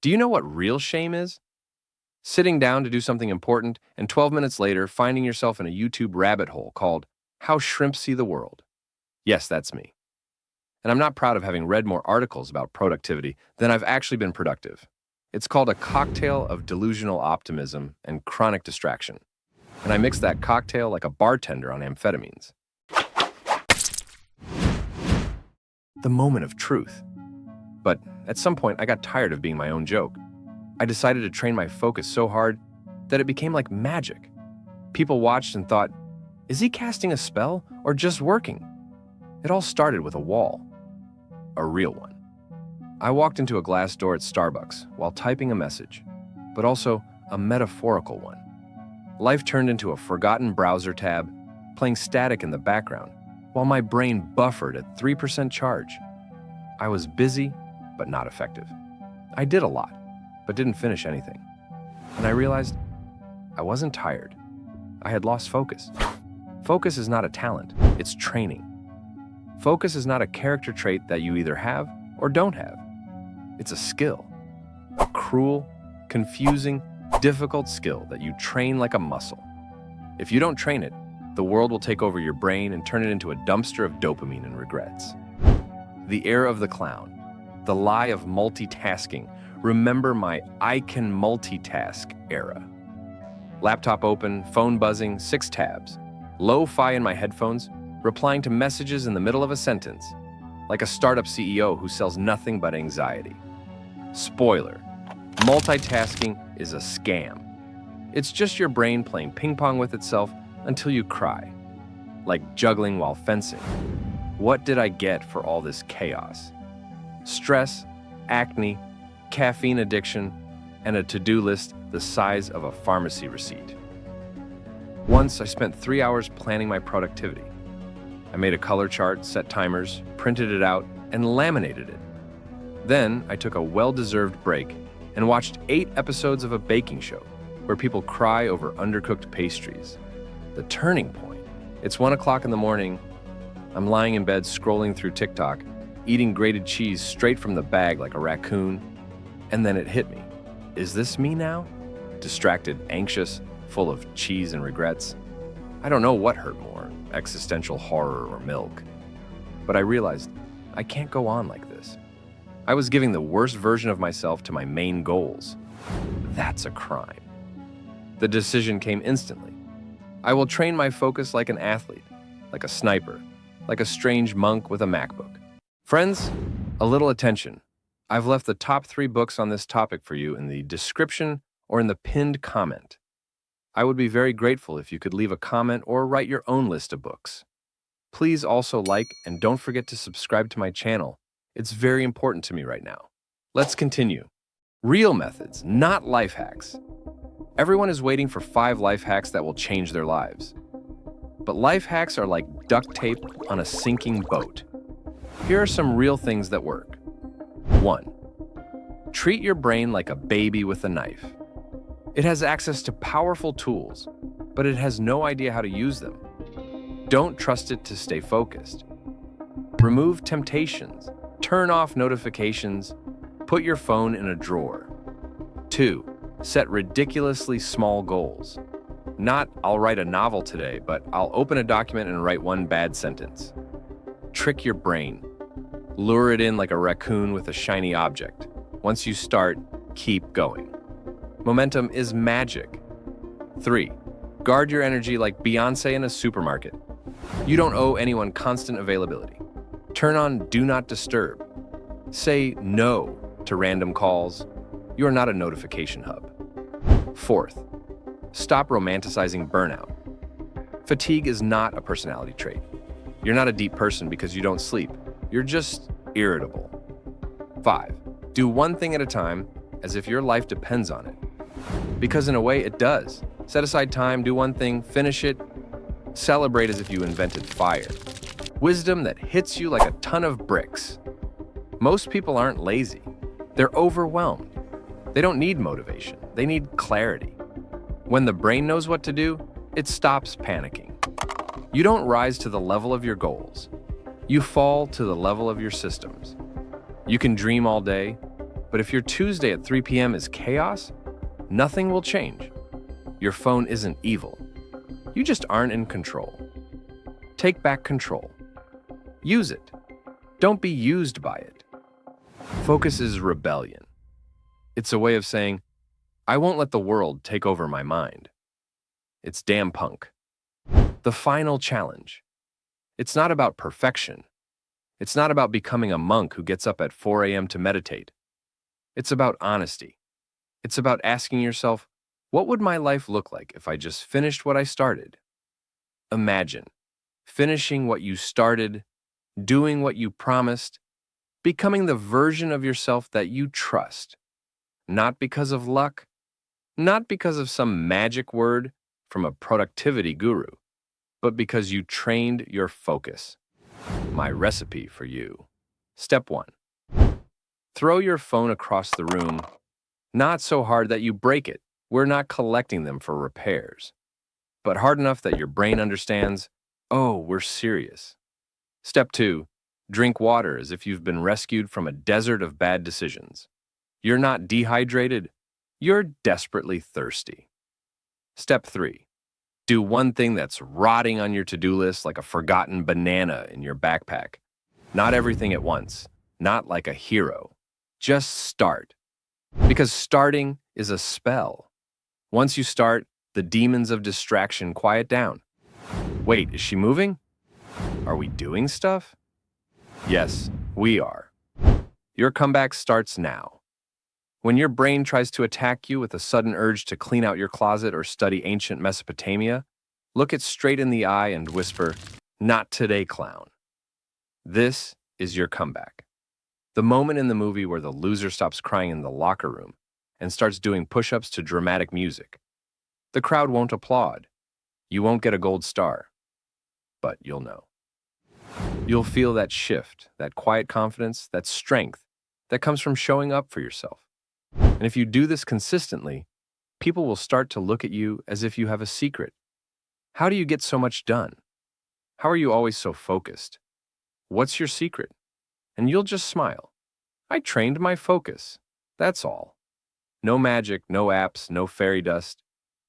Do you know what real shame is? Sitting down to do something important and 12 minutes later finding yourself in a YouTube rabbit hole called How Shrimps See the World. Yes, that's me. And I'm not proud of having read more articles about productivity than I've actually been productive. It's called a cocktail of delusional optimism and chronic distraction. And I mix that cocktail like a bartender on amphetamines. The moment of truth. But at some point, I got tired of being my own joke. I decided to train my focus so hard that it became like magic. People watched and thought, is he casting a spell or just working? It all started with a wall. A real one. I walked into a glass door at Starbucks while typing a message, but also a metaphorical one. Life turned into a forgotten browser tab, playing static in the background, while my brain buffered at 3% charge. I was busy, but not effective. I did a lot, but didn't finish anything. And I realized I wasn't tired. I had lost focus. Focus is not a talent, it's training. Focus is not a character trait that you either have or don't have. It's a skill. A cruel, confusing, difficult skill that you train like a muscle. If you don't train it, the world will take over your brain and turn it into a dumpster of dopamine and regrets. The era of the clown, the lie of multitasking. Remember my I can multitask era. Laptop open, phone buzzing, 6 tabs. Lo-fi in my headphones, replying to messages in the middle of a sentence, like a startup CEO who sells nothing but anxiety. Spoiler, multitasking is a scam. It's just your brain playing ping pong with itself until you cry, like juggling while fencing. What did I get for all this chaos? Stress, acne, caffeine addiction, and a to-do list the size of a pharmacy receipt. Once I spent 3 hours planning my productivity. I made a color chart, set timers, printed it out, and laminated it. Then I took a well-deserved break and watched 8 episodes of a baking show where people cry over undercooked pastries. The turning point. It's 1 o'clock in the morning. I'm lying in bed scrolling through TikTok, eating grated cheese straight from the bag like a raccoon, and then it hit me. Is this me now? Distracted, anxious, full of cheese and regrets. I don't know what hurt more, existential horror or milk. But I realized I can't go on like this. I was giving the worst version of myself to my main goals. That's a crime. The decision came instantly. I will train my focus like an athlete, like a sniper, like a strange monk with a MacBook. Friends, a little attention. I've left the top 3 books on this topic for you in the description or in the pinned comment. I would be very grateful if you could leave a comment or write your own list of books. Please also like and don't forget to subscribe to my channel. It's very important to me right now. Let's continue. Real methods, not life hacks. Everyone is waiting for 5 life hacks that will change their lives. But life hacks are like duct tape on a sinking boat. Here are some real things that work. 1. Treat your brain like a baby with a knife. It has access to powerful tools, but it has no idea how to use them. Don't trust it to stay focused. Remove temptations. Turn off notifications. Put your phone in a drawer. 2. Set ridiculously small goals. Not, I'll write a novel today, but I'll open a document and write 1 bad sentence. Trick your brain. Lure it in like a raccoon with a shiny object. Once you start, keep going. Momentum is magic. 3. Guard your energy like Beyoncé in a supermarket. You don't owe anyone constant availability. Turn on Do Not Disturb. Say no to random calls. You are not a notification hub. 4th, stop romanticizing burnout. Fatigue is not a personality trait. You're not a deep person because you don't sleep. You're just irritable. 5, do one thing at a time as if your life depends on it. Because in a way, it does. Set aside time, do one thing, finish it, celebrate as if you invented fire. Wisdom that hits you like a ton of bricks. Most people aren't lazy. They're overwhelmed. They don't need motivation. They need clarity. When the brain knows what to do, it stops panicking. You don't rise to the level of your goals. You fall to the level of your systems. You can dream all day, But if your Tuesday at 3 p.m. is chaos, nothing will change. Your phone isn't evil. You just aren't in control. Take back control. Use it. Don't be used by it. Focus is rebellion. It's a way of saying, I won't let the world take over my mind. It's damn punk. The final challenge. It's not about perfection. It's not about becoming a monk who gets up at 4 a.m. to meditate. It's about honesty. It's about asking yourself, what would my life look like if I just finished what I started? Imagine finishing what you started, doing what you promised, becoming the version of yourself that you trust. Not because of luck, not because of some magic word from a productivity guru, but because you trained your focus. My recipe for you. Step 1. Throw your phone across the room, not so hard that you break it. We're not collecting them for repairs, but hard enough that your brain understands, oh, we're serious. Step 2. Drink water as if you've been rescued from a desert of bad decisions. You're not dehydrated, you're desperately thirsty. Step 3. Do one thing that's rotting on your to-do list like a forgotten banana in your backpack. Not everything at once, not like a hero. Just start. Because starting is a spell. Once you start, the demons of distraction quiet down. Wait, is she moving? Are we doing stuff? Yes, we are. Your comeback starts now. When your brain tries to attack you with a sudden urge to clean out your closet or study ancient Mesopotamia, look it straight in the eye and whisper, "Not today, clown." This is your comeback. The moment in the movie where the loser stops crying in the locker room and starts doing push-ups to dramatic music. The crowd won't applaud. You won't get a gold star. But you'll know. You'll feel that shift, that quiet confidence, that strength that comes from showing up for yourself. And if you do this consistently, people will start to look at you as if you have a secret. How do you get so much done? How are you always so focused? What's your secret? And you'll just smile. I trained my focus. That's all. No magic, no apps, no fairy dust.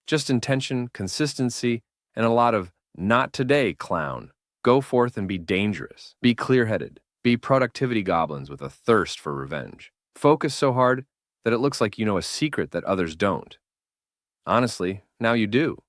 Just intention, consistency, and a lot of "not today, clown." Go forth and be dangerous. Be clear-headed. Be productivity goblins with a thirst for revenge. Focus so hard that it looks like you know a secret that others don't. Honestly, now you do.